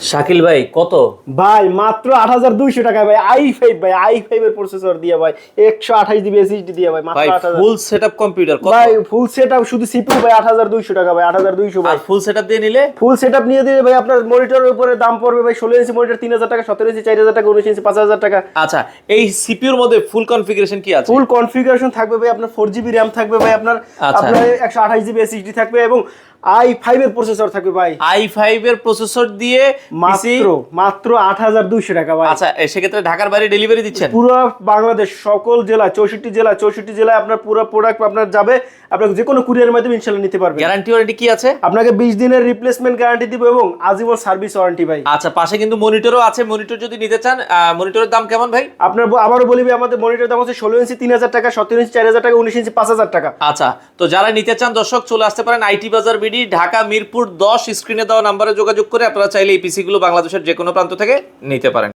শাকিল ভাই কত? ভাই মাত্র 8200 টাকা ভাই। i5 ভাই, i5 এর প্রসেসর দিয়ে ভাই, 128 জিবি এসএসডি দিয়ে ভাই, মাত্র ভাই 8000। ফুল সেটআপ কম্পিউটার কত? ভাই ফুল সেটআপ শুধু সিপিইউ ভাই 8200 টাকা ভাই, 8200 ভাই। আর ফুল সেটআপ দিয়ে নিলে ফুল সেটআপ নিয়ে দিলে ভাই আপনার মনিটরের উপরে দাম পড়বে ভাই 16 ইঞ্চি মনিটর 3000 টাকা, 17 ইঞ্চি 4000 টাকা, 19 ইঞ্চি 5000 টাকা। আচ্ছা, এই সিপিইউর মধ্যে ফুল কনফিগারেশন কি আছে? ফুল কনফিগারেশন থাকবে ভাই আপনার 4 জিবি র‍্যাম থাকবে ভাই আপনার, আচ্ছা। আপনার 128 জিবি এসএসডি থাকবে এবং i5 এর প্রসেসর থাকবে ভাই। i5 এর প্রসেসর দিয়ে পিসি মাত্র 8200 টাকা ভাই। আচ্ছা, সেক্ষেত্রে ঢাকার বাইরে ডেলিভারি দিচ্ছেন? পুরো বাংলাদেশ সকল জেলা 64 জেলায় আপনার পুরো প্রোডাক্ট আপনার যাবে, আপনি যে কোনো কুরিয়ারের মাধ্যমে ইনশাআল্লাহ নিতে পারবেন। গ্যারান্টি ওয়ারেন্টি কি আছে? আপনাকে 20 দিনের রিপ্লেসমেন্ট গ্যারান্টি দিব এবং আজীবন সার্ভিস ওয়ারেন্টি ভাই। আচ্ছা, পাশে কিন্তু মনিটরও আছে, মনিটর যদি নিতে চান মনিটরের দাম কেমন ভাই? আপনার আবারও বলি ভাই, আমাদের মনিটর দাম হচ্ছে 16 ইঞ্চি 3000 টাকা, 17 ইঞ্চি 4000 টাকা, 19 ইঞ্চি 5000 টাকা। আচ্ছা, তো যারা নিতে চান দর্শক চলে আসতে পারেন আইটি বাজার বিডি, ঢাকা মিরপুর 10, স্ক্রিনে দেওয়া নাম্বারে যোগাযোগ করে আপনারা চাইলে এই পিসি গুলো বাংলাদেশের যে কোনো প্রান্ত থেকে নিতে পারেন।